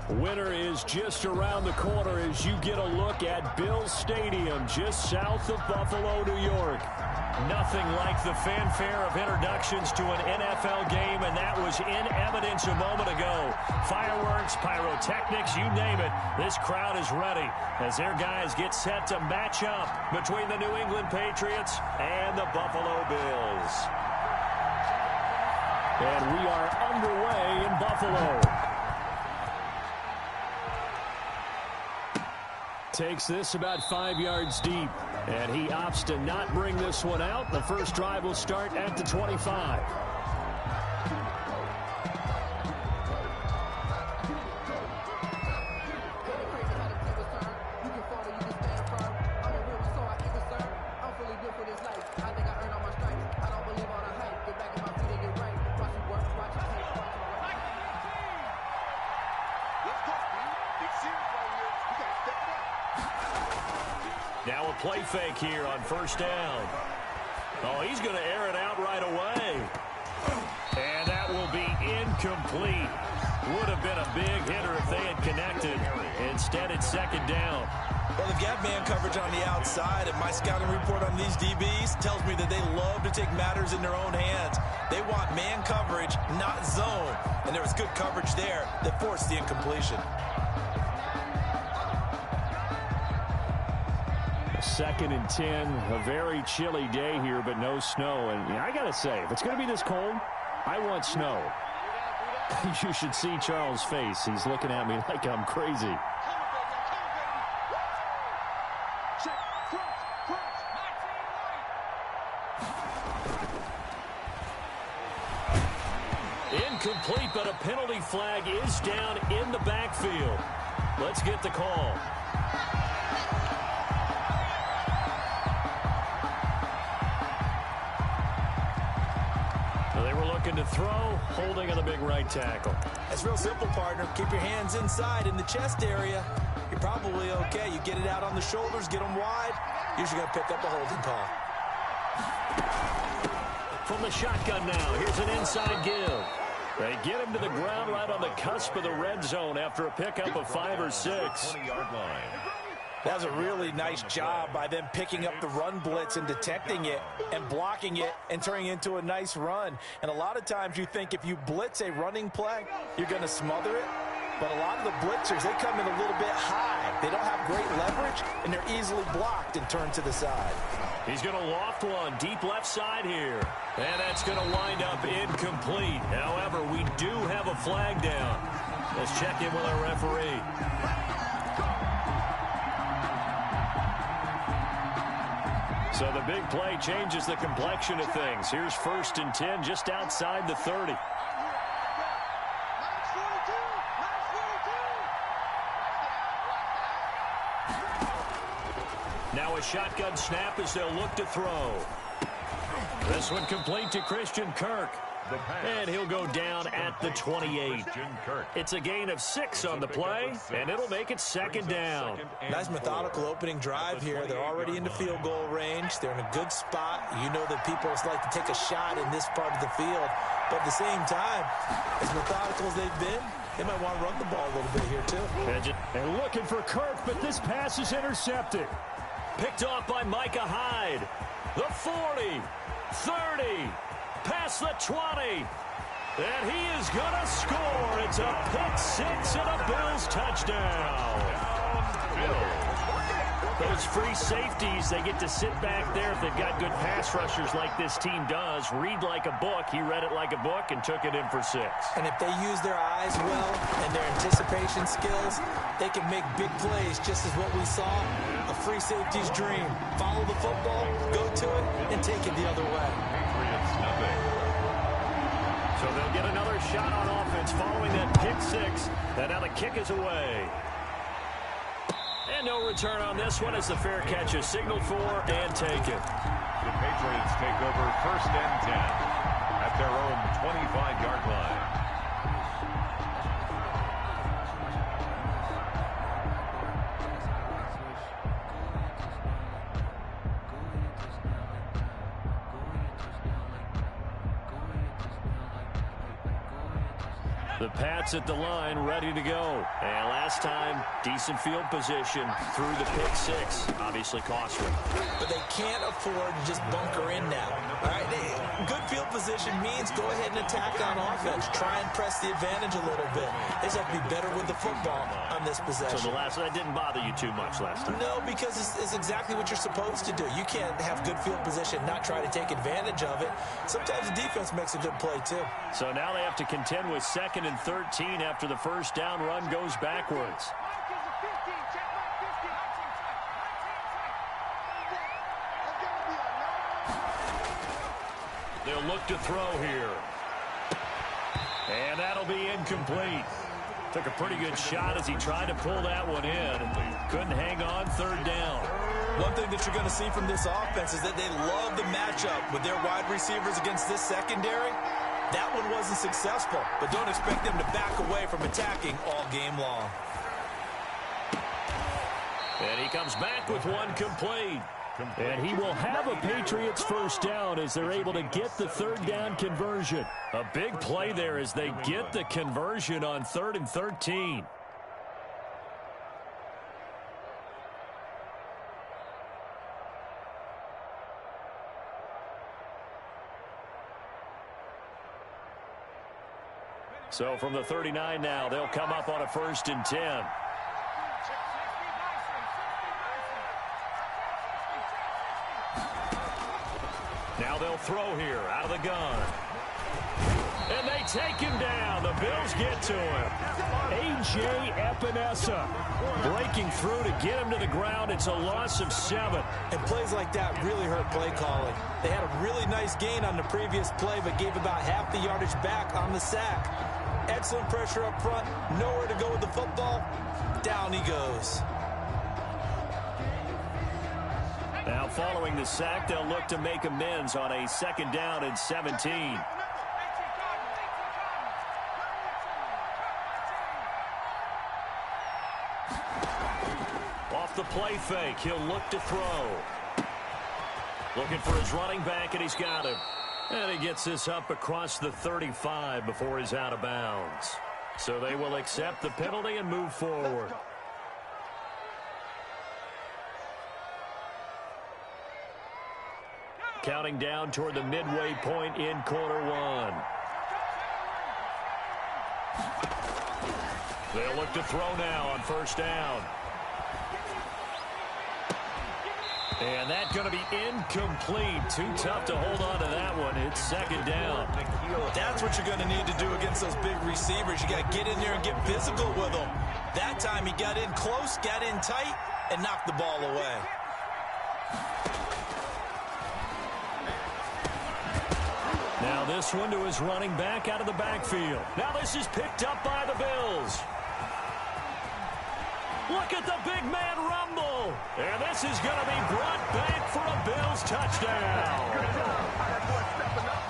Winter is just around the corner as you get a look at Bills Stadium just south of Buffalo, New York. Nothing like the fanfare of introductions to an NFL game, and that was in evidence a moment ago. Fireworks, pyrotechnics, you name it. This crowd is ready as their guys get set to match up between the New England Patriots and the Buffalo Bills. And we are underway in Buffalo. Takes this about 5 yards deep, and he opts to not bring this one out. The first drive will start at the 25. Now a play fake here on first down. Oh, he's going to air it out right away. And that will be incomplete. Would have been a big hitter if they had connected. Instead, it's second down. Well, they've got man coverage on the outside, and my scouting report on these DBs tells me that they love to take matters in their own hands. They want man coverage, not zone. And there was good coverage there that forced the incompletion. Second and 10, a very chilly day here, but no snow. And I got to say, if it's going to be this cold, I want snow. You should see Charles' face. He's looking at me like I'm crazy. Incomplete, but a penalty flag is down in the backfield. Let's get the call. To throw, holding on the big right tackle. It's real simple, partner. Keep your hands inside in the chest area. You're probably okay. You get it out on the shoulders, get them wide. Usually going to pick up a holding call. From the shotgun now, here's an inside give. They get him to the ground right on the cusp of the red zone after a pickup of 5 or 6. 20-yard line. That was a really nice job by them picking up the run blitz and detecting it and blocking it and turning it into a nice run. And a lot of times you think if you blitz a running play, you're going to smother it. But a lot of the blitzers, they come in a little bit high. They don't have great leverage, and they're easily blocked and turned to the side. He's going to loft one deep left side here. And that's going to wind up incomplete. However, we do have a flag down. Let's check in with our referee. So the big play changes the complexion of things. Here's 1st and 10 just outside the 30. Now a shotgun snap as they'll look to throw. This one complete to Christian Kirk. And he'll go down at the 28. It's a gain of 6 on the play, and it'll make it second down. Nice methodical opening drive here. They're already into field goal range. They're in a good spot. You know that people like to take a shot in this part of the field. But at the same time, as methodical as they've been, they might want to run the ball a little bit here, too. And looking for Kirk, but this pass is intercepted. Picked off by Micah Hyde. The 40, 30. Past the 20, and he is going to score. It's a pick-6 and a Bills touchdown. Those free safeties, they get to sit back there if they've got good pass rushers like this team does. Read like a book. He read it like a book and took it in for 6. And if they use their eyes well and their anticipation skills, they can make big plays, just as what we saw. A free safety's dream. Follow the football, go to it, and take it the other way. So they'll get another shot on offense following that pick-6. And now the kick is away. And no return on this one as the fair catch is signaled for and taken. The Patriots take over 1st and 10 at their own 25-yard line. The Pats at the line, ready to go. And last time, decent field position through the pick six. Obviously costly. But they can't afford to just bunker in now. All right, good field position means go ahead and attack on offense. Try and press the advantage a little bit. They just have to be better with the football on this possession. So that didn't bother you too much last time? No, because it's exactly what you're supposed to do. You can't have good field position, not try to take advantage of it. Sometimes the defense makes a good play, too. So now they have to contend with 2nd and 13 after the first down run goes backwards. They'll look to throw here. And that'll be incomplete. Took a pretty good shot as he tried to pull that one in. Couldn't hang on 3rd down. One thing that you're going to see from this offense is that they love the matchup with their wide receivers against this secondary. That one wasn't successful, but don't expect them to back away from attacking all game long. And he comes back with one complete. And he will have a Patriots first down as they're able to get the 3rd down conversion. A big play there as they get the conversion on 3rd and 13. So from the 39 now, they'll come up on a 1st and 10. Now they'll throw here out of the gun. And they take him down. The Bills get to him. A.J. Epinesa breaking through to get him to the ground. It's a loss of 7. And plays like that really hurt play calling. They had a really nice gain on the previous play, but gave about half the yardage back on the sack. Excellent pressure up front. Nowhere to go with the football. Down he goes. Now following the sack, they'll look to make amends on a 2nd down and 17. Off the play fake, he'll look to throw. Looking for his running back, and he's got him. And he gets this up across the 35 before he's out of bounds. So they will accept the penalty and move forward. Counting down toward the midway point in quarter 1. They'll look to throw now on 1st down. And that's going to be incomplete. Too tough to hold on to that one. It's 2nd down. That's what you're going to need to do against those big receivers. You got to get in there and get physical with them. That time he got in close, got in tight, and knocked the ball away. Now this one to his running back out of the backfield. Now this is picked up by the Bills. Look at the big man rumble. And this is going to be brought back for a Bills touchdown.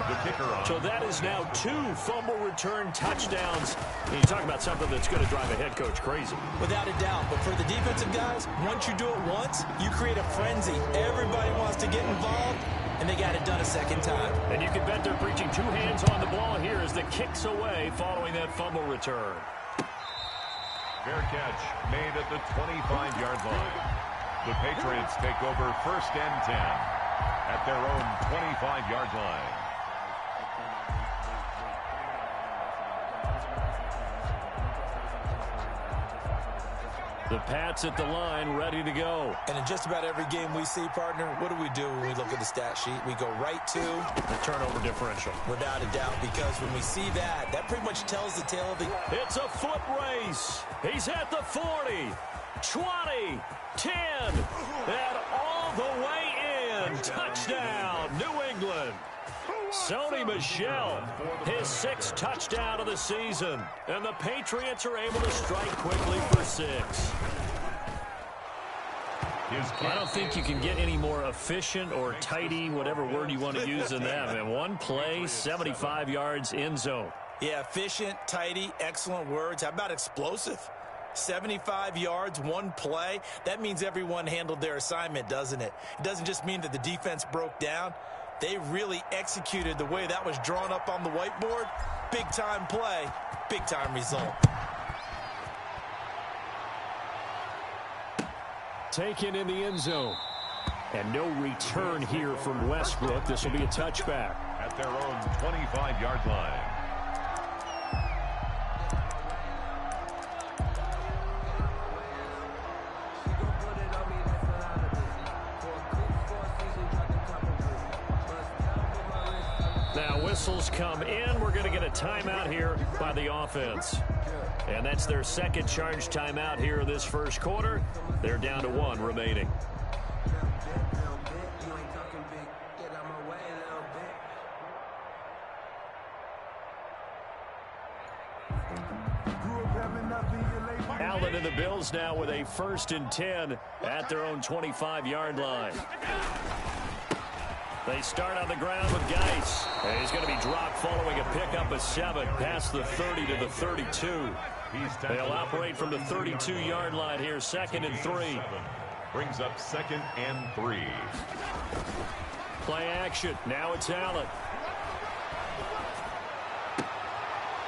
The kicker on. So that is now 2 fumble return touchdowns. And you talk about something that's going to drive a head coach crazy. Without a doubt. But for the defensive guys, once you do it once, you create a frenzy. Everybody wants to get involved, and they got it done a 2nd time. And you can bet they're preaching 2 hands on the ball here as the kick's away following that fumble return. Fair catch made at the 25-yard line. The Patriots take over 1st and 10 at their own 25-yard line. The Pats at the line, ready to go. And in just about every game we see, partner, what do we do when we look at the stat sheet? We go right to the turnover differential. Without a doubt, because when we see that, that pretty much tells the tale of the... It's a foot race. He's at the 40, 20, 10, and all the way in. Touchdown, New England. Sony Michel, his 6th touchdown of the season. And the Patriots are able to strike quickly for 6. I don't think you can get any more efficient or tidy, whatever word you want to use in that. Man, one play, 75 yards, end zone. Yeah, efficient, tidy, excellent words. How about explosive? 75 yards, one play. That means everyone handled their assignment, doesn't it? It doesn't just mean that the defense broke down. They really executed the way that was drawn up on the whiteboard. big-time play, big-time result. Taken in the end zone. And no return here from Westbrook. This will be a touchback. At their own 25-yard line. Now whistles come in. We're going to get a timeout here by the offense. And that's their second charge timeout here in this first quarter. They're down to 1 remaining. Allen and the Bills now with a 1st and 10 at their own 25-yard line. They start on the ground with Geis. And he's going to be dropped following a pickup of 7 past the 30 to the 32. They'll operate from the 32-yard line here, 2nd and 3. Brings up 2nd and 3. Play action. Now it's Allen.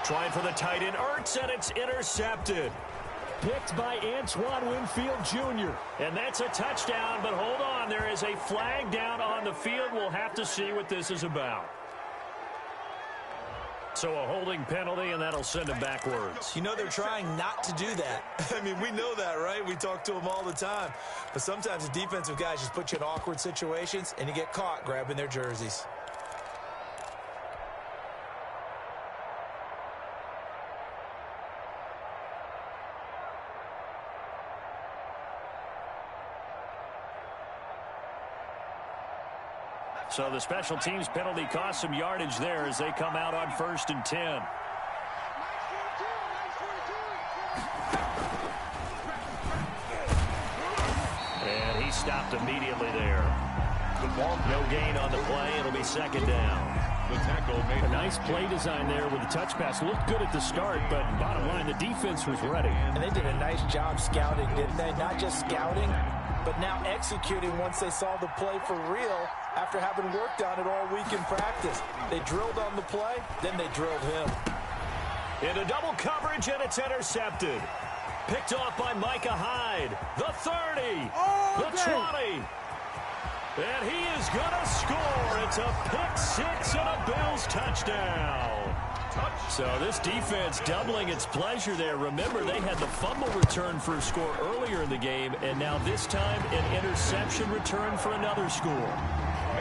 Trying for the tight end, Ertz, and it's intercepted. Picked by Antoine Winfield Jr. And that's a touchdown, but hold on. There is a flag down on the field. We'll have to see what this is about. So a holding penalty, and that'll send him backwards. You know they're trying not to do that. I mean, we know that, right? We talk to them all the time. But sometimes the defensive guys just put you in awkward situations, and you get caught grabbing their jerseys. So the special teams penalty cost some yardage there as they come out on 1st and 10. And he stopped immediately there. No gain on the play. It'll be 2nd down. The tackle made a nice play design there with the touch pass. Looked good at the start, but bottom line, the defense was ready. And they did a nice job scouting, didn't they? Not just scouting, but now executing once they saw the play for real after having worked on it all week in practice. They drilled on the play, then they drilled him. Into double coverage, and it's intercepted. Picked off by Micah Hyde. The 30. The 20. And he is going to score. It's a pick-6 and a Bills touchdown. So this defense doubling its pleasure there. Remember, they had the fumble return for a score earlier in the game, and now this time an interception return for another score.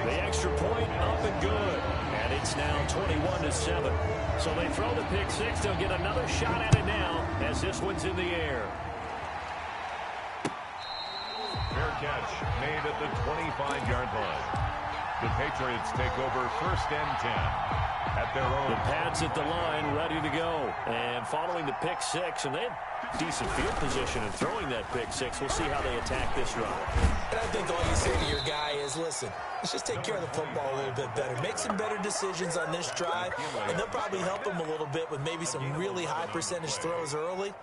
The extra point up and good, and it's now 21-7. So they throw the pick-6. They'll get another shot at it now as this one's in the air. Fair catch made at the 25-yard line. The Patriots take over 1st and 10 at their own. The Pats at the line, ready to go. And following the pick-6, and they had decent field position in throwing that pick-6. We'll see how they attack this run. And I think all you say to your guy is, listen, let's just take care of the football a little bit better. Make some better decisions on this drive, and they'll probably help him a little bit with maybe some really high percentage throws early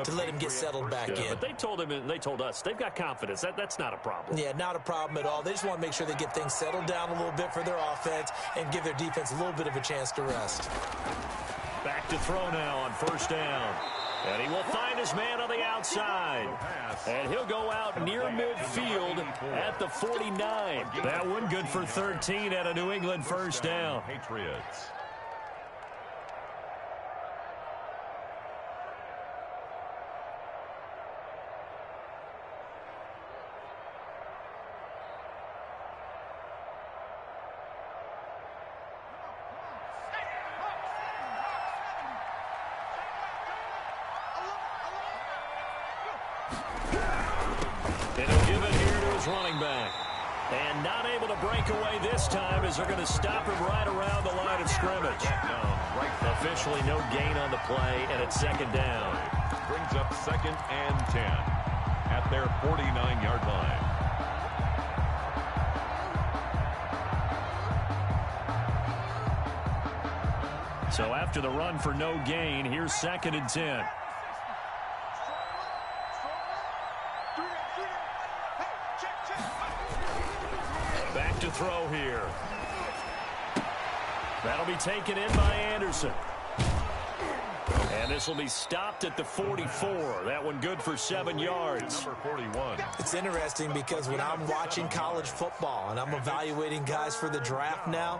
to let him get settled back in. But they told him, and they told us, they've got confidence. That's not a problem. Yeah, not a problem at all. They just want to make sure they get things settled down a little bit for their offense and give their defense a little bit of a chance to rest. Back to throw now on 1st down. And he will find his man on the outside. And he'll go out near midfield at the 49. That one good for 13 at a New England 1st down. Patriots. And he'll give it here to his running back. And not able to break away this time as they're going to stop him right around the line of scrimmage. Officially no gain on the play, and it's 2nd down. Brings up 2nd and 10 at their 49-yard line. So after the run for no gain, here's 2nd and 10. Back to throw here. That'll be taken in by Anderson. And this will be stopped at the 44. That one good for 7 yards. Number 41. It's interesting because when I'm watching college football and I'm evaluating guys for the draft now,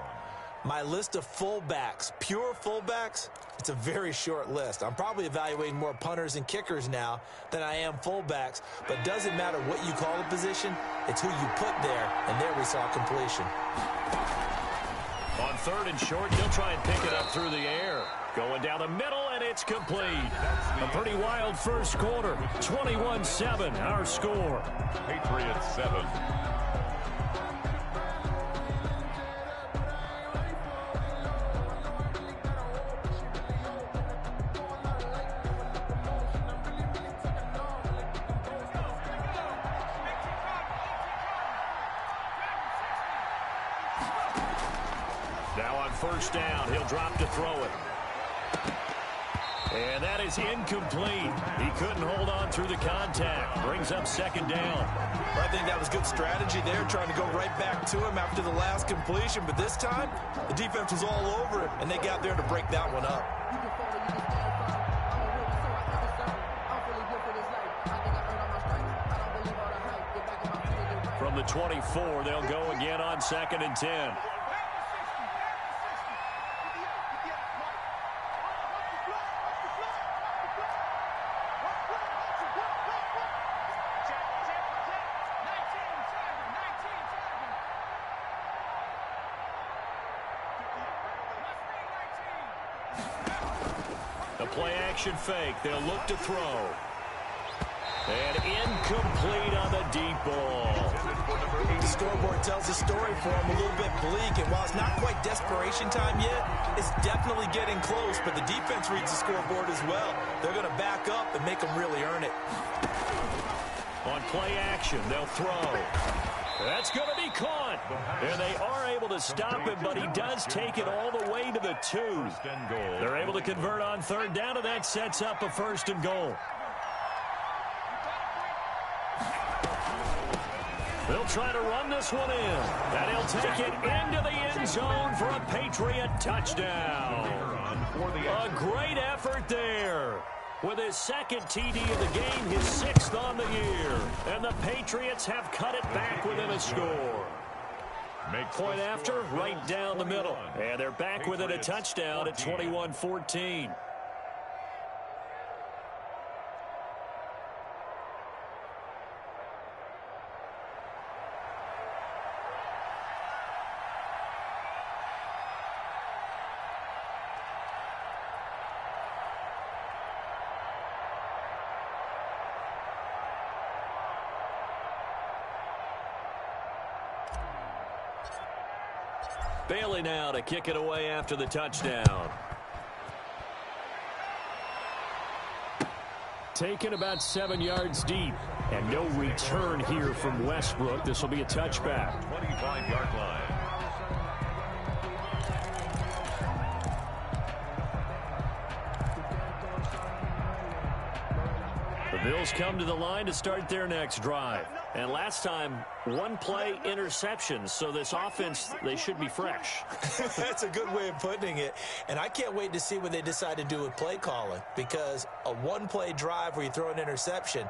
my list of fullbacks, pure fullbacks, it's a very short list. I'm probably evaluating more punters and kickers now than I am fullbacks, but it doesn't matter what you call a position, it's who you put there, and there we saw completion. On 3rd and short, they'll try and pick it up through the air. Going down the middle, and it's complete. A pretty wild first quarter. 21-7, our score. Patriots 7. Now on 1st down, he'll drop to throw it. And that is incomplete. He couldn't hold on through the contact. Brings up 2nd down. Well, I think that was good strategy there, trying to go right back to him after the last completion. But this time, the defense was all over him, and they got there to break that one up. From the 24, they'll go again on 2nd and 10. The play-action fake. They'll look to throw. And incomplete on the deep ball. The scoreboard tells the story for him, a little bit bleak. And while it's not quite desperation time yet, it's definitely getting close. But the defense reads the scoreboard as well. They're going to back up and make them really earn it. On play action, they'll throw. That's going to be caught. And they are able to stop him, but he does take it all the way to the 2. They're able to convert on 3rd down, and that sets up a 1st and goal. They'll try to run this one in. And he'll take it into the end zone for a Patriot touchdown. A great effort there. With his 2nd TD of the game, his 6th on the year. And the Patriots have cut it back within a score. Point after, right down the middle. And they're back within a touchdown at 21-14. Bailey now to kick it away after the touchdown. Taken about 7 yards deep. And no return here from Westbrook. This will be a touchback. 25-yard line. The Bills come to the line to start their next drive. And last time, 1 play interception. So this offense, they should be fresh. That's a good way of putting it. And I can't wait to see what they decide to do with play calling. Because a 1-play drive where you throw an interception,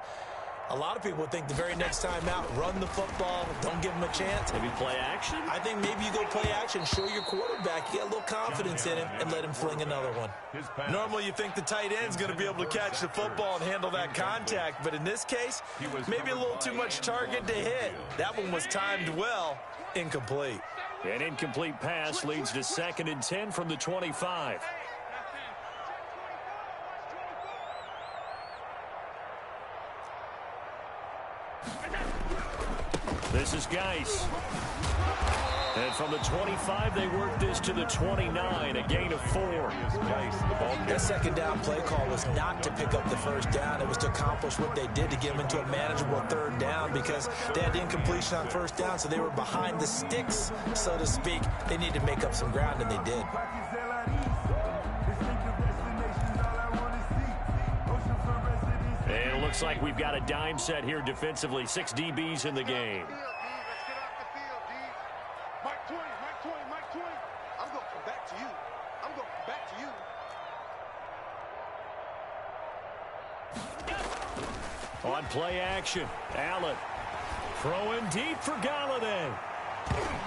a lot of people would think the very next time out, run the football, don't give them a chance. Maybe play action? I think maybe you go play action, show your quarterback, you get a little confidence in him, and let him fling another one. Normally you think the tight end's going to be able to catch the football and handle that contact, but in this case, maybe a little too much target to hit. That one was timed well, incomplete. An incomplete pass leads to 2nd and 10 from the 25. This is Geis. And from the 25, they work this to the 29, a gain of 4. That 2nd down play call was not to pick up the 1st down. It was to accomplish what they did to get them into a manageable 3rd down because they had incompletion on 1st down, so they were behind the sticks, so to speak. They needed to make up some ground, and they did. And it looks like we've got a dime set here defensively. 6 DBs in the game. On play action, Allen throwing deep for Galladay.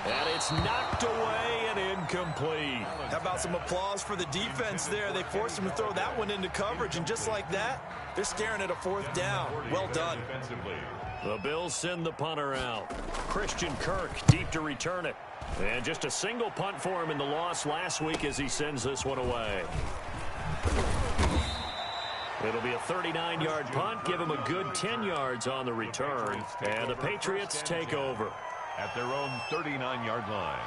And it's knocked away and incomplete. How about some applause for the defense there? They forced him to throw that one into coverage, and just like that, they're staring at a fourth down. Well done. The Bills send the punter out. Christian Kirk deep to return it. And just a single punt for him in the loss last week as he sends this one away. It'll be a 39-yard punt, give him a good 10 yards on the return. And the Patriots take over at their own 39-yard line.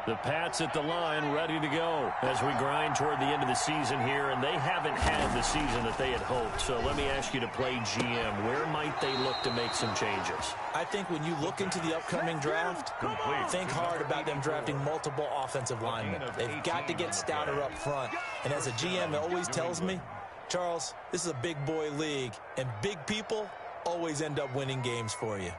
The Pats at the line, ready to go as we grind toward the end of the season here, and they haven't had the season that they had hoped. So let me ask you to play GM. Where might they look to make some changes? I think when you look into the upcoming draft, think hard about them drafting multiple offensive linemen. They've got to get stouter up front. And as a GM, it always tells me, Charles, this is a big boy league, and big people always end up winning games for you.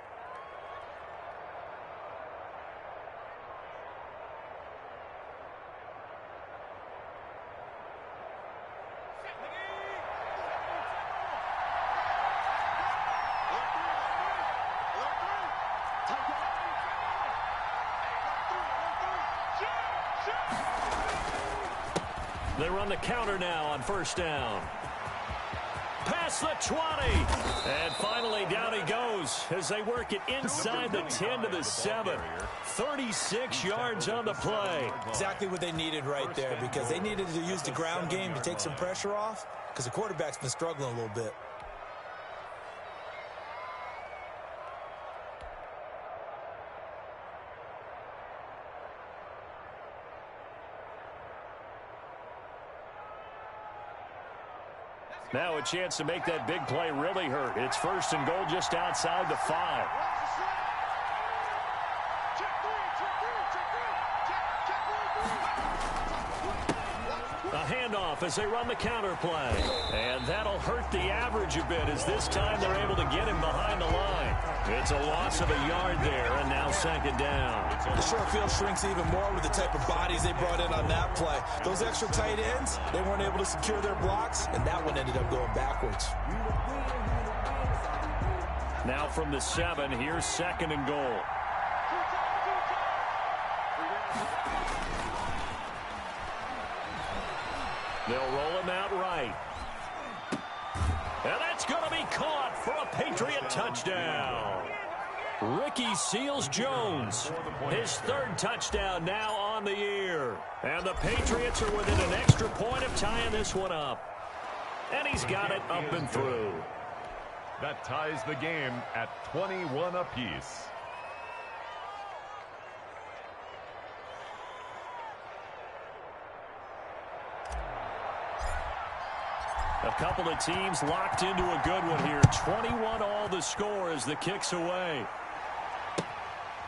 They run the counter now on first down. Past the 20. And finally down he goes as they work it inside the 10 to the 7. 36 yards on the play. Exactly what they needed right there, because they needed to use the ground game to take some pressure off, because the quarterback's been struggling a little bit. Now a chance to make that big play really hurt. It's first and goal just outside the 5. A handoff as they run the counter play. And that'll hurt the average a bit as this time they're able to get him behind the line. It's a loss of a yard there, and now second down. The short field shrinks even more with the type of bodies they brought in on that play. Those extra tight ends, they weren't able to secure their blocks, and that one ended up going backwards. Now from the 7, here's second and goal. They'll roll him out right. And that's going to be caught for a Patriot touchdown. Ricky Seals-Jones, his third touchdown now on the year. And the Patriots are within an extra point of tying this one up. And he's got it up and through. That ties the game at 21 apiece. A couple of teams locked into a good one here. 21 all the score as the kick's away.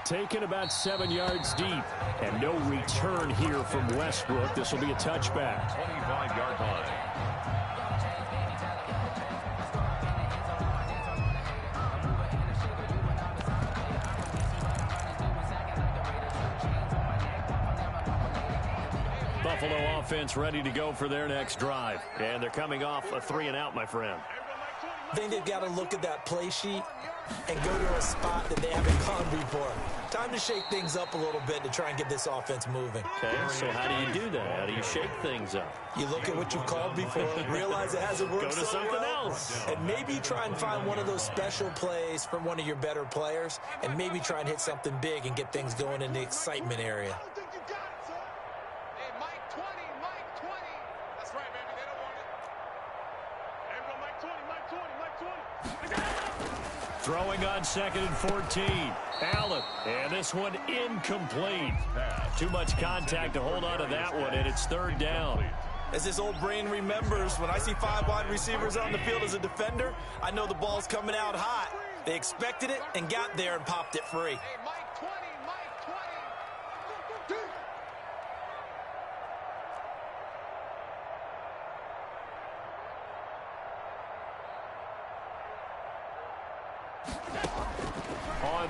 Taken about 7 yards deep. And no return here from Westbrook. This will be a touchback. 25-yard line. Buffalo offense ready to go for their next drive. And they're coming off a 3-and-out, my friend. I think they've got to look at that play sheet and go to a spot that they haven't gone before. Time to shake things up a little bit to try and get this offense moving. Okay, so how do you do that? How do you shake things up? You look at what you called before, realize it hasn't worked Go to so something well, else. and maybe try and find one of those special plays from one of your better players, and maybe try and hit something big and get things going in the excitement area. Throwing on second and 14. Allen. And this one incomplete. Too much contact to hold on to that one, and it's third down. As this old brain remembers, when I see 5 wide receivers on the field as a defender, I know the ball's coming out hot. They expected it and got there and popped it free.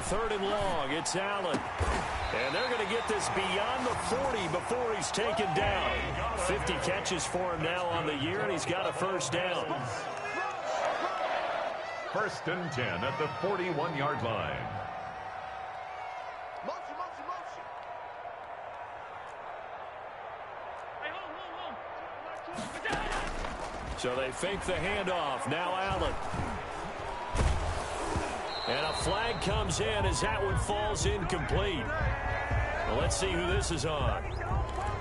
third and long. It's Allen. And they're going to get this beyond the 40 before he's taken down. 50 catches for him now on the year, and he's got a first down. First and 10 at the 41-yard line. So they fake the handoff. Now Allen. And a flag comes in as that one falls incomplete. Well, let's see who this is on.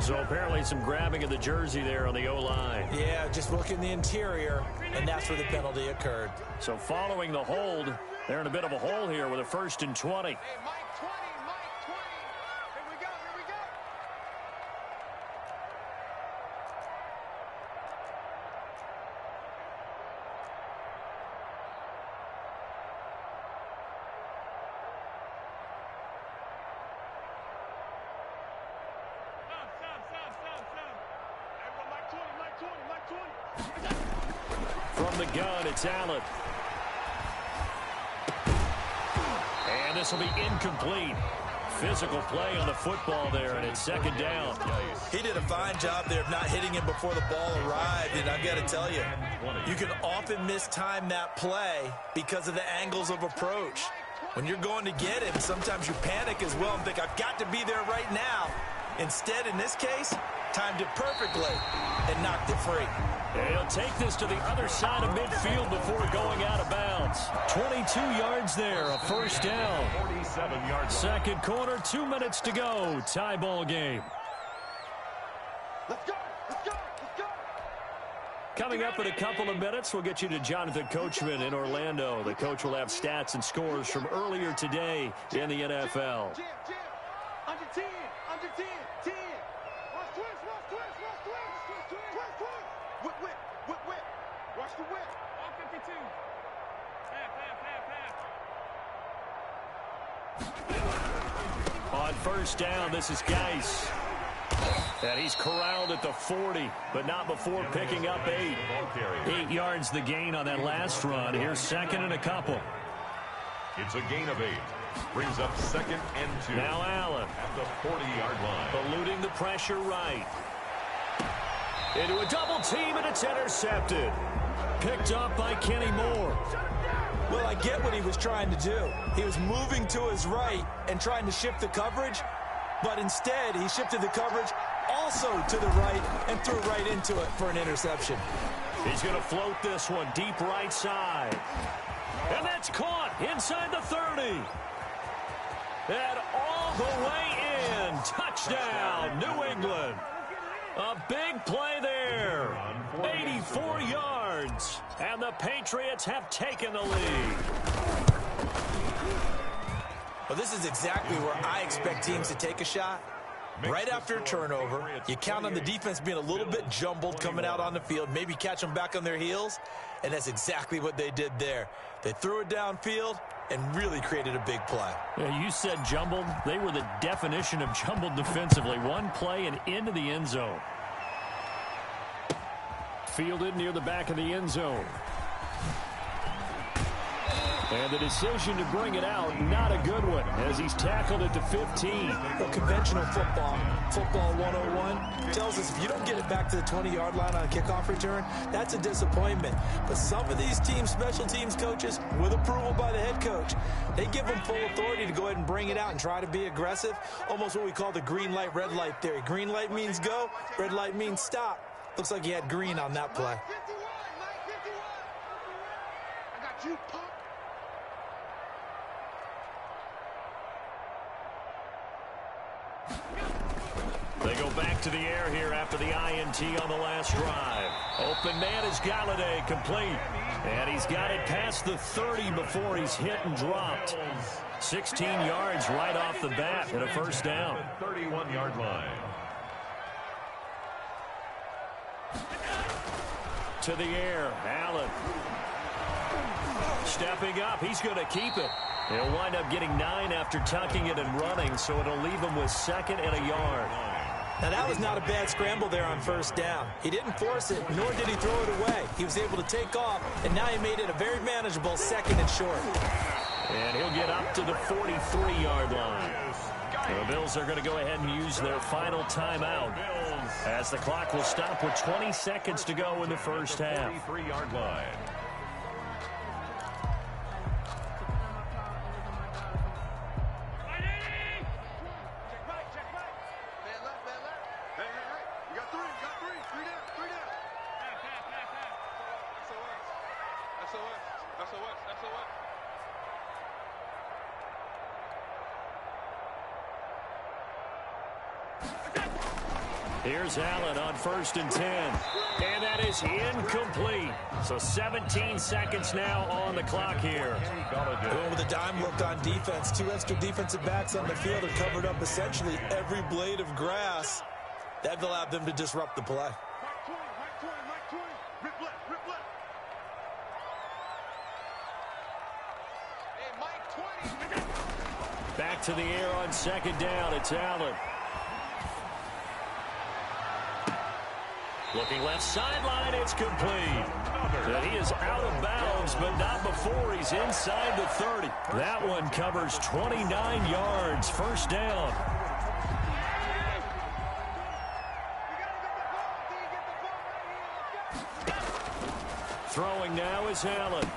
So apparently some grabbing of the jersey there on the O-line. Yeah, just look in the interior, and that's where the penalty occurred. So following the hold, they're in a bit of a hole here with a first and 20. Hey, Mike 20, Mike 20. Here we go, here we go. From the gun, it's Allen. And this will be incomplete. Physical play on the football there, and it's second down. He did a fine job there of not hitting him before the ball arrived, and I've got to tell you, you can often mistime that play because of the angles of approach. When you're going to get him, sometimes you panic as well and think, I've got to be there right now. Instead, in this case, timed it perfectly and knocked it free. He'll take this to the other side of midfield before going out of bounds. 22 yards there, a first down. 47 yards. Second quarter, 2 minutes to go. Tie ball game. Let's go, let's go, let's go. Coming up in a couple of minutes, we'll get you to Jonathan Coachman in Orlando. The coach will have stats and scores from earlier today in the NFL. Jim, under 10, under 10, 10. Watch twist, watch twist, watch twist, twist, twist, twist. Whip, whip, whip, whip. Watch the whip. All 52. Half. On first down, this is Geis. And he's corralled at the 40, but not before picking up 8. 8 yards the gain on that last run. Here's second and a couple. It's a gain of 8. Brings up second and 2. Now Allen. At the 40-yard line. Eluding the pressure right. Into a double team, and it's intercepted. Picked up by Kenny Moore. Well, I get what he was trying to do. He was moving to his right and trying to shift the coverage, but instead he shifted the coverage also to the right and threw right into it for an interception. He's going to float this one deep right side. And that's caught inside the 30. And all the way in. Touchdown, New England. A big play there. 84 yards. And the Patriots have taken the lead. Well, this is exactly where I expect teams to take a shot. Right after a turnover, you count on the defense being a little bit jumbled coming out on the field, maybe catch them back on their heels, and that's exactly what they did there. They threw it downfield and really created a big play. Yeah, you said jumbled. They were the definition of jumbled defensively. One play and into the end zone. Fielded near the back of the end zone. And the decision to bring it out, not a good one, as he's tackled at the 15. Well, conventional football 101, tells us if you don't get it back to the 20-yard line on a kickoff return, that's a disappointment. But some of these teams, special teams coaches, with approval by the head coach, they give them full authority to go ahead and bring it out and try to be aggressive, almost what we call the green light, red light theory. Green light means go, red light means stop. Looks like he had green on that play. Mike 51, Mike 51. I got you, punk. They go back to the air here after the INT on the last drive. Open man is Galladay, complete. And he's got it past the 30 before he's hit and dropped. 16 yards right off the bat and a first down. 31-yard line. To the air, Allen. Stepping up, he's going to keep it. He'll wind up getting 9 after tucking it and running, so it'll leave him with second and a yard. Now, that was not a bad scramble there on first down. He didn't force it, nor did he throw it away. He was able to take off, and now he made it a very manageable second and short. And he'll get up to the 43-yard line. The Bills are going to go ahead and use their final timeout as the clock will stop with 20 seconds to go in the first half. 43-yard line. Here's Allen on 1st and 10. And that is incomplete. So 17 seconds now on the clock here. Going with a dime look on defense. 2 extra defensive backs on the field have covered up essentially every blade of grass. That allowed them to disrupt the play. Back to the air on 2nd down. It's Allen. Looking left sideline, it's complete. And he is out of bounds, but not before he's inside the 30. That one covers 29 yards, 1st down. Throwing now is Allen.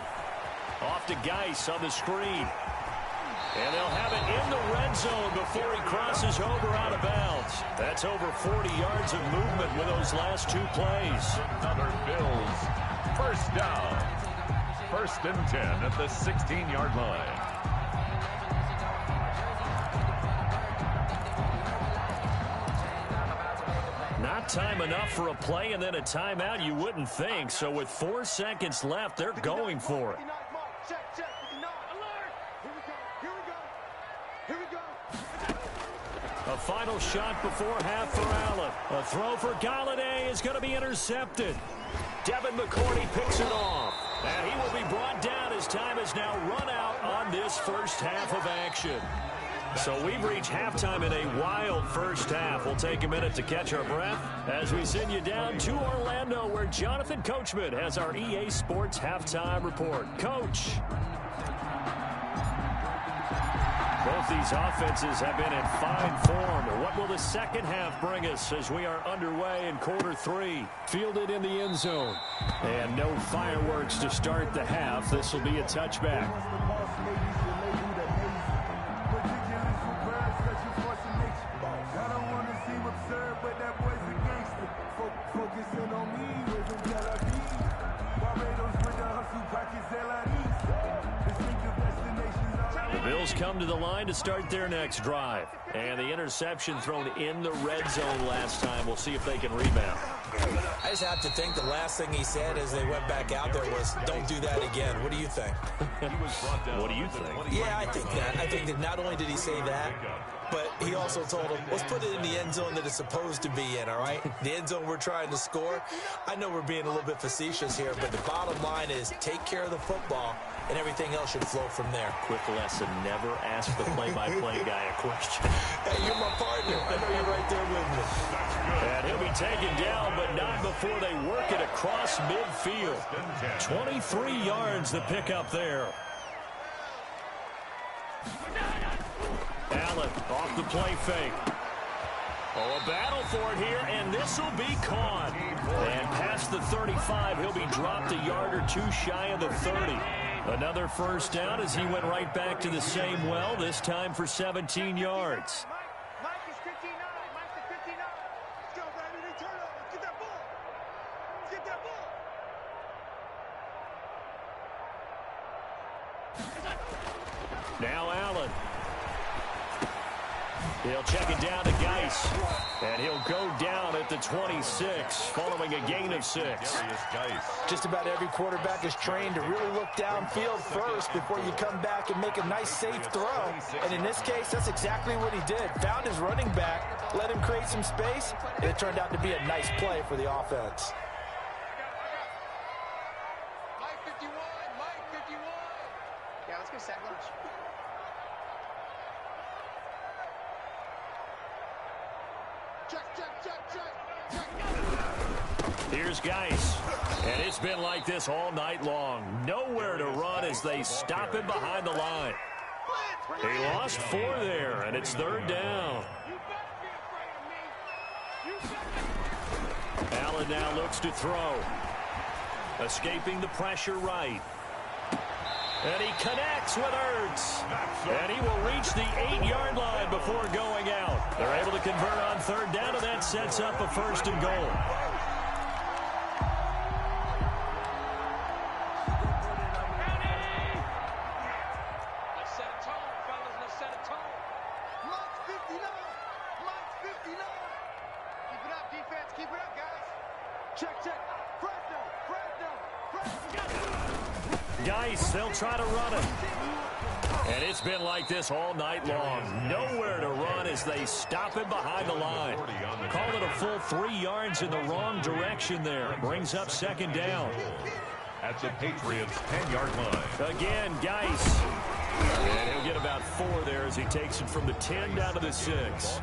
Off to Geis on the screen. And they'll have it in the red zone before he crosses over out of bounds. That's over 40 yards of movement with those last 2 plays. Another Bills. 1st down. 1st and 10 at the 16-yard line. Not time enough for a play and then a timeout, you wouldn't think. So with 4 seconds left, they're going for it. A final shot before half for Allen. A throw for Galladay is going to be intercepted. Devin McCourty picks it off. And he will be brought down as time has now run out on this first half of action. So we've reached halftime in a wild first half. We'll take a minute to catch our breath as we send you down to Orlando, where Jonathan Coachman has our EA Sports halftime report. Coach. Both these offenses have been in fine form. What will the second half bring us as we are underway in quarter 3? Fielded in the end zone. And no fireworks to start the half. This will be a touchback. The Bills come to the line to start their next drive. And the interception thrown in the red zone last time. We'll see if they can rebound. I just have to think the last thing he said as they went back out there was, don't do that again. What do you think? What do you think? Yeah, I think that. I think that not only did he say that, but he also told him, let's put it in the end zone that it's supposed to be in, all right? The end zone we're trying to score. I know we're being a little bit facetious here, but the bottom line is take care of the football, and everything else should flow from there. Quick lesson, never ask the play-by-play guy a question. Hey, you're my partner. I know you're right there with me. And he'll be taken down, but not before they work it across midfield. 23 yards the pickup there. Allen off the play fake. Oh, a battle for it here, and this will be caught. And past the 35, he'll be dropped a yard or 2 shy of the 30. Another first down as he went right back to the same well, this time for 17 yards. Mike is 59. Mike is 59. Let's go, baby. Turn over. Let's get that ball. Let's get that ball. Now Allen. He'll check it down to Geis. And he'll go down at the 26, following a gain of 6. Just about every quarterback is trained to really look downfield first before you come back and make a nice, safe throw. And in this case, that's exactly what he did. Found his running back, let him create some space, and it turned out to be a nice play for the offense. Mike 51. Mike 51. Yeah, let's go sack lunch. Check, check, check, check, check. Here's Geis. And it's been like this all night long. Nowhere to run as they stop him behind the line. He lost 4 there, and it's 3rd down. Allen now looks to throw. Escaping the pressure right. And he connects with Ertz. And he will reach the 8-yard line before going out. They're able to convert on 3rd down, and that sets up a 1st and goal. Geis, they'll try to run it. And it's been like this all night long. Nowhere to run as they stop him behind the line. Call it a full 3 yards in the wrong direction there. Brings up 2nd down. At the Patriots' 10-yard line. Again, Geis. And he'll get about 4 there as he takes it from the 10 down to the 6.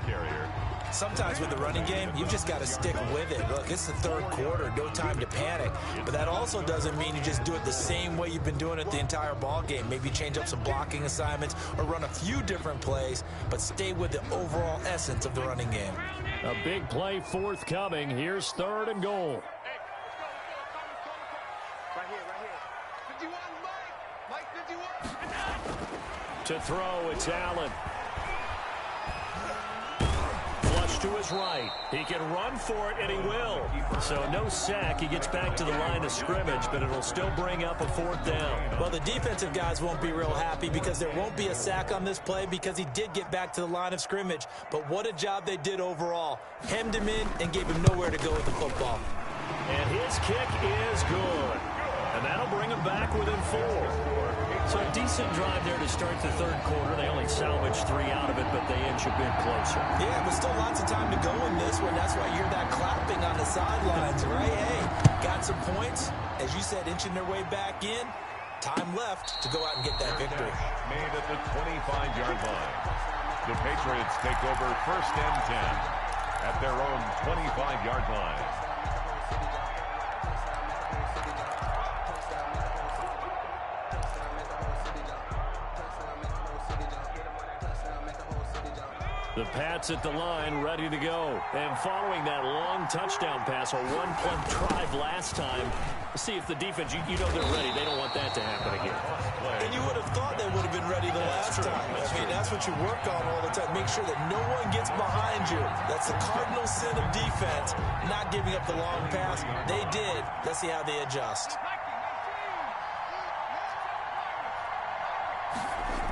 Sometimes with the running game, you've just got to stick with it. Look, it's the 3rd quarter, no time to panic. But that also doesn't mean you just do it the same way you've been doing it the entire ball game. Maybe change up some blocking assignments or run a few different plays, but stay with the overall essence of the running game. A big play forthcoming. Here's 3rd and goal. Right here. 51, Mike 51. To throw, it's Allen. Flush to his right. He can run for it, and he will. So no sack. He gets back to the line of scrimmage, but it'll still bring up a 4th down. Well, the defensive guys won't be real happy because there won't be a sack on this play because he did get back to the line of scrimmage. But what a job they did overall. Hemmed him in and gave him nowhere to go with the football. And his kick is good. And that'll bring him back within 4. So a decent drive there to start the 3rd quarter. They only salvaged 3 out of it, but they inch a bit closer. Yeah, but still lots of time to go in this one. That's why you hear that clapping on the sidelines, right? Hey, got some points. As you said, inching their way back in. Time left to go out and get that victory. Made at the 25-yard line. The Patriots take over 1st and 10 at their own 25-yard line. The Pats at the line, ready to go. And following that long touchdown pass, a 1-play drive last time. See if the defense, you know they're ready. They don't want that to happen again. And you would have thought they would have been ready the last time. I mean, that's what you work on all the time. Make sure that no one gets behind you. That's the cardinal sin of defense, not giving up the long pass. They did. Let's see how they adjust.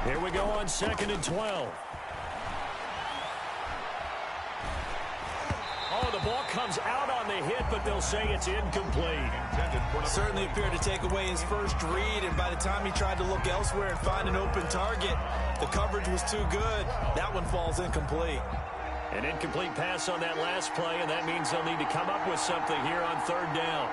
Here we go on 2nd and 12. Oh, the ball comes out on the hit, but they'll say it's incomplete. Certainly appeared to take away his first read, and by the time he tried to look elsewhere and find an open target, the coverage was too good. That one falls incomplete. An incomplete pass on that last play, and that means they'll need to come up with something here on 3rd down.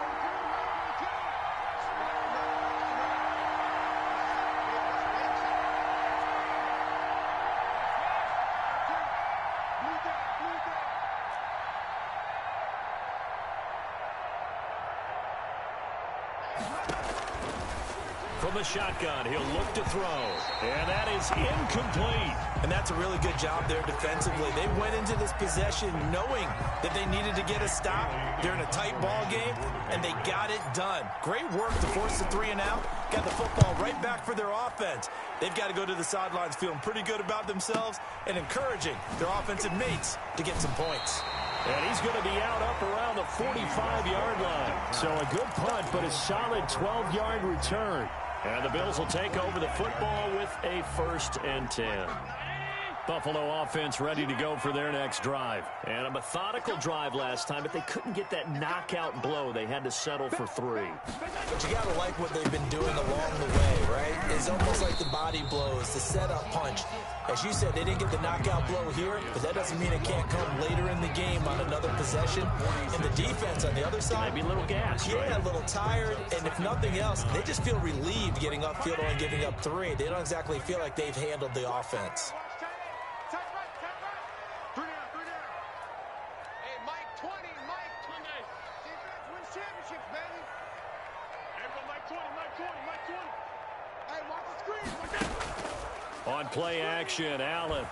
From the shotgun, he'll look to throw. And that is incomplete. And that's a really good job there defensively. They went into this possession knowing that they needed to get a stop. They're in a tight ball game, and they got it done. Great work to force the 3 and out. Got the football right back for their offense. They've got to go to the sidelines feeling pretty good about themselves and encouraging their offensive mates to get some points. And he's going to be out up around the 45-yard line. So a good punt, but a solid 12-yard return. And the Bills will take over the football with a 1st and 10. Buffalo offense ready to go for their next drive. And a methodical drive last time, but they couldn't get that knockout blow. They had to settle for 3. But you got to like what they've been doing along the way, right? It's almost like the body blows, the setup punch. As you said, they didn't get the knockout blow here, but that doesn't mean it can't come later in the game on another possession. And the defense on the other side, maybe a little gas, yeah, right? A little tired, and if nothing else, they just feel relieved getting upfield and giving up 3. They don't exactly feel like they've handled the offense. wins championships, baby. Everybody, Mike 20, Mike 20, Mike 20. Hey, watch the screen. On play action, Allen.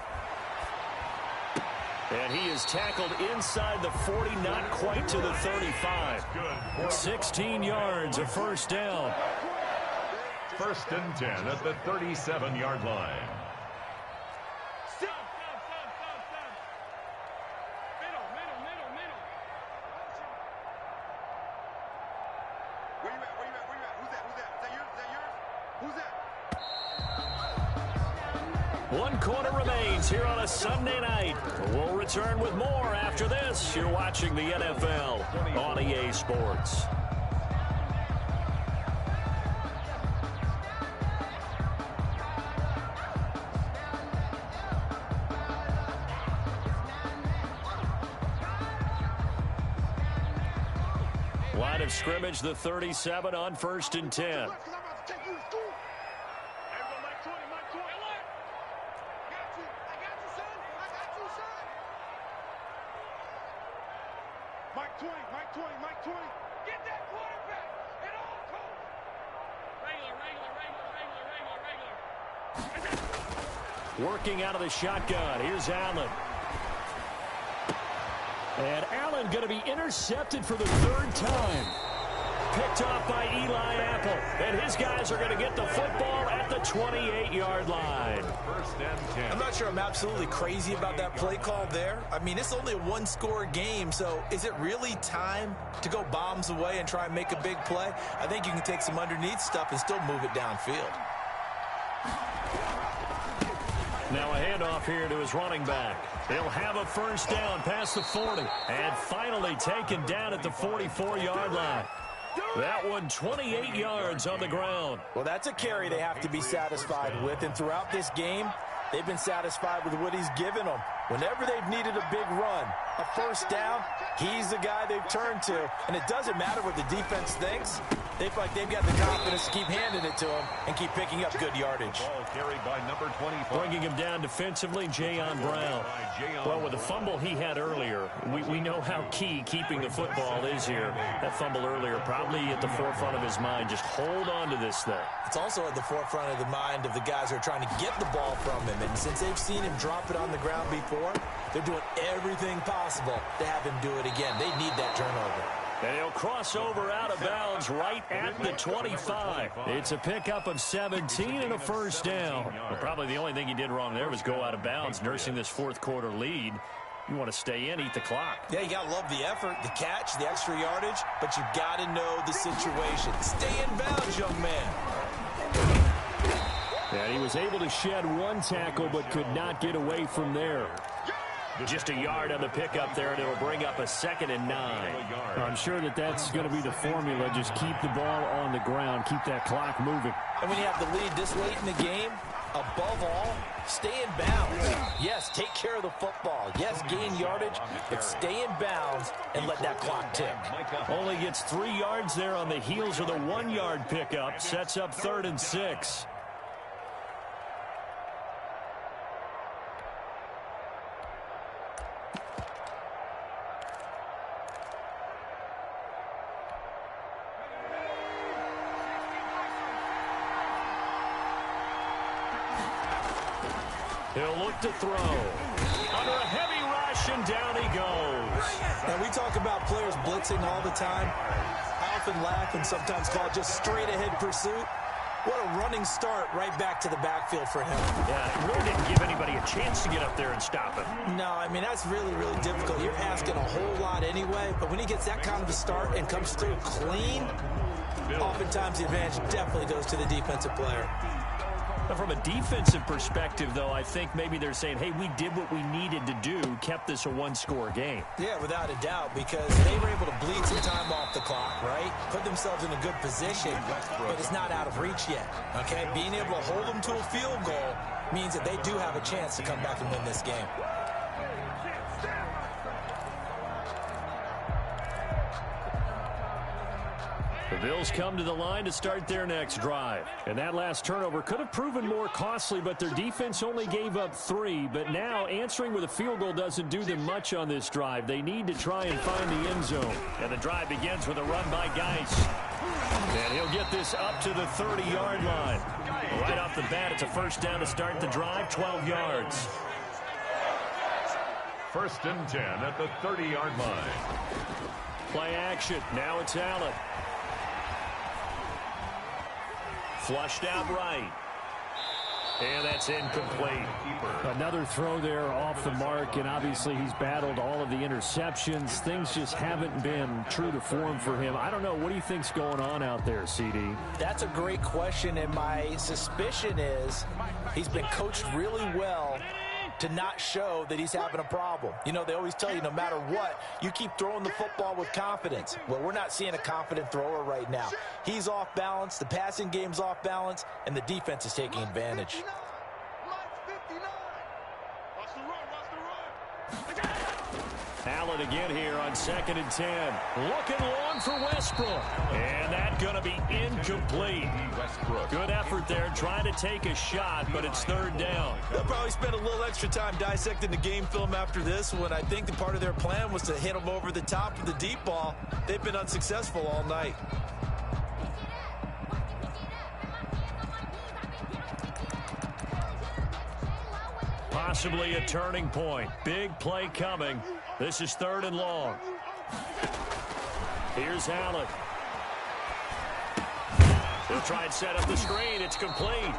And he is tackled inside the 40, not quite to the 35. 16 yards, a first down. First and 10 at the 37-yard line. Where you at? Where you at? Where you at? Who's that? Who's that? Is that yours? Is that yours? Who's that? One quarter remains here on a Sunday night. We'll return with more after this. You're watching the NFL on EA Sports. Line of scrimmage, the 37 on 1st and 10. Mike 20, Mike 20, Mike 20. Get that quarterback at all costs. Regular. Working out of the shotgun. Here's Allen. And Allen going to be intercepted for the 3rd time. Picked off by Eli Apple. And his guys are going to get the football at the 28-yard line. First and 10. I'm not sure I'm absolutely crazy about that play call there. I mean, it's only a one-score game, so is it really time to go bombs away and try and make a big play? I think you can take some underneath stuff and still move it downfield. Now a handoff here to his running back. He'll have a first down past the 40. And finally taken down at the 44-yard line. That one 28 yards on the ground. Well, that's a carry they have to be satisfied with. And throughout this game, they've been satisfied with what he's given them. Whenever they've needed a big run, a first down, he's the guy they've turned to. And it doesn't matter what the defense thinks. They feel like they've got the confidence to keep handing it to him and keep picking up good yardage. Ball carried by number 25. Bringing him down defensively, Jayon Brown. Well, with the fumble he had earlier, we know how key keeping the football is here. That fumble earlier probably at the forefront of his mind. Just hold on to this thing. It's also at the forefront of the mind of the guys who are trying to get the ball from him. And since they've seen him drop it on the ground before, they're doing everything possible to have him do it again. They need that turnover. And he'll cross over out of bounds right at the 25. It's a pickup of 17 and a first down. Well, probably the only thing he did wrong there was go out of bounds, nursing this 4th quarter lead. You want to stay in, eat the clock. Yeah, you got to love the effort, the catch, the extra yardage, but you got to know the situation. Stay in bounds, young man. And he was able to shed one tackle, but could not get away from there. Just a yard on the pickup there, and it'll bring up a 2nd and 9. I'm sure that's going to be the formula. Just keep the ball on the ground. Keep that clock moving. And when you have the lead this late in the game, above all, stay in bounds. Yes, take care of the football. Yes, gain yardage, but stay in bounds and let that clock tick. Only gets 3 yards there on the heels of the 1-yard pickup. Sets up 3rd and 6. He'll look to throw. Under a heavy rush, and down he goes. Now, we talk about players blitzing all the time. I often laugh and sometimes call it just straight-ahead pursuit. What a running start right back to the backfield for him. Yeah, it really didn't give anybody a chance to get up there and stop him. No, I mean, that's really, really difficult. You're asking a whole lot anyway, but when he gets that kind of a start and comes through clean, oftentimes the advantage definitely goes to the defensive player. From a defensive perspective, though, I think maybe they're saying, hey, we did what we needed to do, kept this a one-score game. Yeah, without a doubt, because they were able to bleed some time off the clock, right? Put themselves in a good position, but it's not out of reach yet, okay? Being able to hold them to a field goal means that they do have a chance to come back and win this game. The Bills come to the line to start their next drive. And that last turnover could have proven more costly, but their defense only gave up 3. But now answering with a field goal doesn't do them much on this drive. They need to try and find the end zone. And the drive begins with a run by Geis. And he'll get this up to the 30-yard line. Right off the bat, it's a first down to start the drive, 12 yards. 1st and 10 at the 30-yard line. Play action. Now it's Allen. Flushed out right. And that's incomplete. Another throw there off the mark, and obviously he's battled all of the interceptions. Things just haven't been true to form for him. I don't know. What do you think's going on out there, CD? That's a great question, and my suspicion is he's been coached really well to not show that he's having a problem. You know, they always tell you no matter what, you keep throwing the football with confidence. Well, we're not seeing a confident thrower right now. He's off balance, the passing game's off balance, and the defense is taking advantage. Allen again here on 2nd and 10. Looking long for Westbrook. And that's going to be incomplete. Good effort there, trying to take a shot, but it's 3rd down. They'll probably spend a little extra time dissecting the game film after this one. I think the part of their plan was to hit them over the top of the deep ball. They've been unsuccessful all night. Possibly a turning point. Big play coming. This is 3rd and long. Here's Allen. He'll try and set up the screen. It's complete.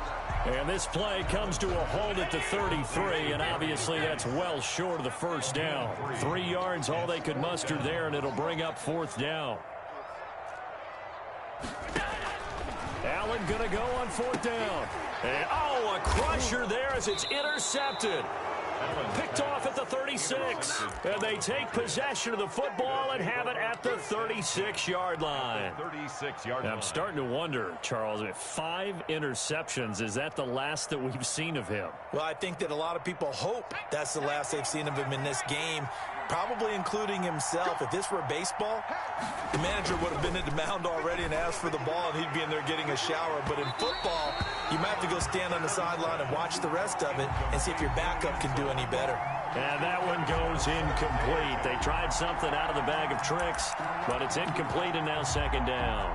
And this play comes to a halt at the 33, and obviously that's well short of the first down. 3 yards, all they could muster there, and it'll bring up 4th down. Allen going to go on 4th down. And, a crusher there as it's intercepted. Picked off at the 36. And they take possession of the football and have it at the 36-yard line. I'm starting to wonder, Charles, if 5 interceptions, is that the last that we've seen of him? Well, I think that a lot of people hope that's the last they've seen of him in this game, probably including himself. If this were baseball, the manager would have been at the mound already and asked for the ball, and he'd be in there getting a shower. But in football, you might have to go stand on the sideline and watch the rest of it and see if your backup can do any better. And that one goes incomplete. They tried something out of the bag of tricks, but it's incomplete and now 2nd down.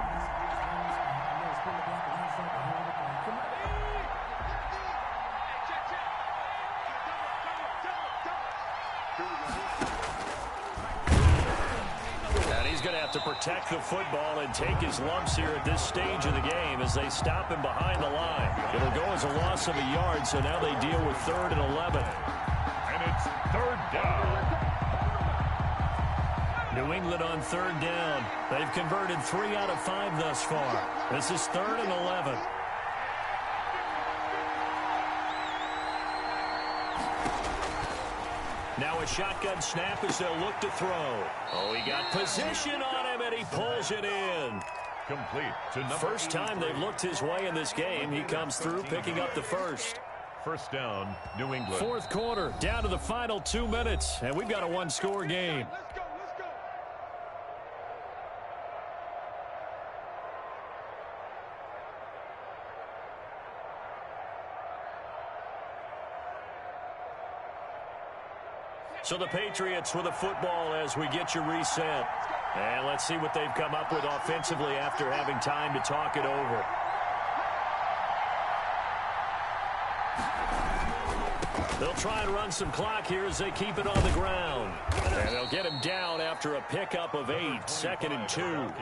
To protect the football and take his lumps here at this stage of the game as they stop him behind the line. It'll go as a loss of a yard, so now they deal with 3rd and 11. And it's 3rd down. New England on 3rd down. They've converted 3 out of 5 thus far. This is 3rd and 11. Now a shotgun snap as they'll look to throw. Oh, he got position on him, and he pulls it in. Complete to number First time they've looked his way in this game. He comes through picking up the first. 1st down, New England. 4th quarter, down to the final 2 minutes, and we've got a 1-score game. So the Patriots with the football as we get you reset. And let's see what they've come up with offensively after having time to talk it over. They'll try and run some clock here as they keep it on the ground. And they'll get him down after a pickup of 8, 2nd and 2.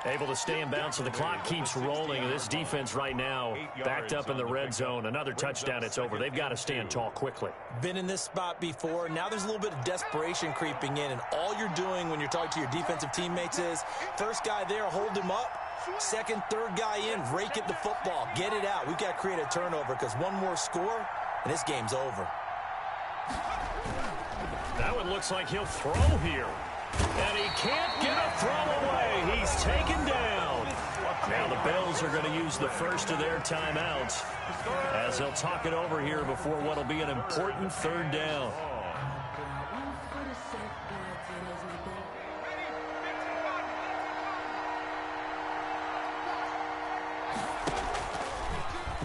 Able to stay in bounds, so the clock keeps rolling. And this defense right now backed up in the red zone. Another touchdown, it's over. They've got to stand tall quickly. Been in this spot before. Now there's a little bit of desperation creeping in, and all you're doing when you're talking to your defensive teammates is first guy there, hold him up. Second, third guy in, rake at the football. Get it out. We've got to create a turnover because one more score, and this game's over. That one looks like he'll throw here. And he can't get a throw away. He's taken down. Now the Bills are going to use the first of their timeouts as they'll talk it over here before what will be an important 3rd down.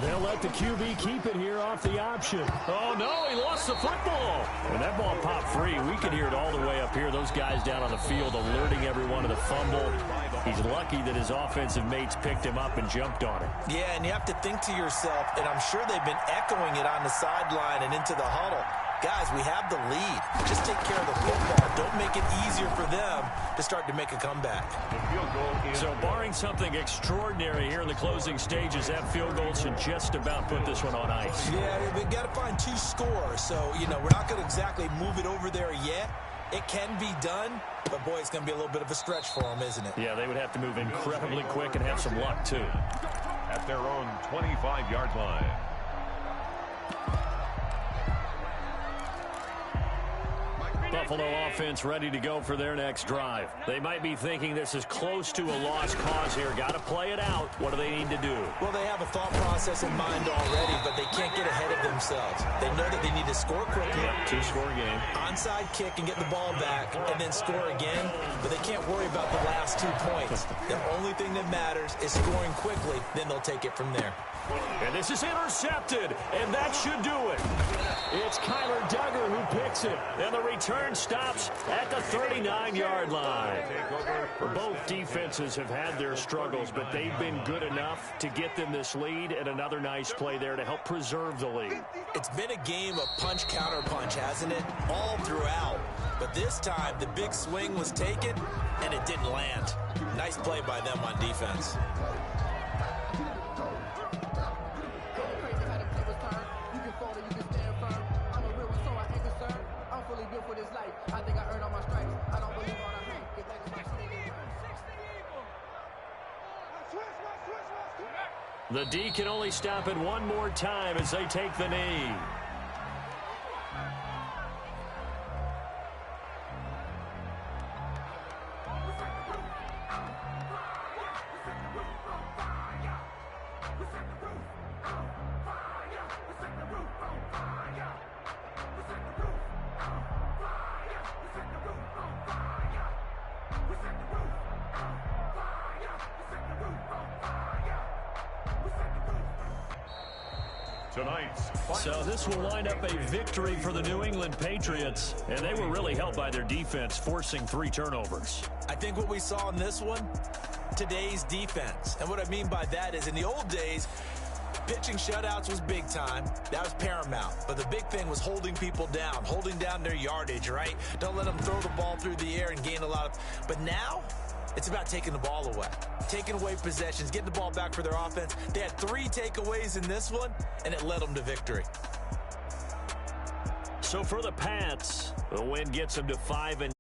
They'll let the QB keep it here off the option. Oh, no, he lost the football. When that ball popped free, we could hear it all the way up here. Those guys down on the field alerting everyone to the fumble. He's lucky that his offensive mates picked him up and jumped on it. Yeah, and you have to think to yourself, and I'm sure they've been echoing it on the sideline and into the huddle. Guys, we have the lead. Just take care of the football. Don't make it easier for them to start to make a comeback. So barring something extraordinary here in the closing stages, that field goal should just about put this one on ice. Yeah, we've got to find 2 scores. So, we're not going to exactly move it over there yet. It can be done, but, boy, it's going to be a little bit of a stretch for them, isn't it? Yeah, they would have to move incredibly quick and have some luck, too. At their own 25-yard line. Buffalo offense ready to go for their next drive. They might be thinking this is close to a lost cause here. Got to play it out. What do they need to do? Well, they have a thought process in mind already, but they can't get ahead of themselves. They know that they need to score quickly. Yep, 2-score game. Onside kick and get the ball back and then score again, but they can't worry about the last 2 points. The only thing that matters is scoring quickly, then they'll take it from there. And this is intercepted, and that should do it. It's Kyler Duggar who picks it, and the return stops at the 39-yard line. Both defenses have had their struggles, but they've been good enough to get them this lead, and another nice play there to help preserve the lead. It's been a game of punch-counter-punch, hasn't it? All throughout. But this time, the big swing was taken, and it didn't land. Nice play by them on defense. The D can only stop it one more time as they take the knee. So this will wind up a victory for the New England Patriots, and they were really helped by their defense, forcing 3 turnovers. I think what we saw in this one, today's defense. And what I mean by that is in the old days, pitching shutouts was big time. That was paramount. But the big thing was holding people down, holding down their yardage, right? Don't let them throw the ball through the air and gain a lot of... But now, it's about taking the ball away. Taking away possessions, getting the ball back for their offense. They had 3 takeaways in this one, and it led them to victory. So for the Pats, the win gets them to 5-9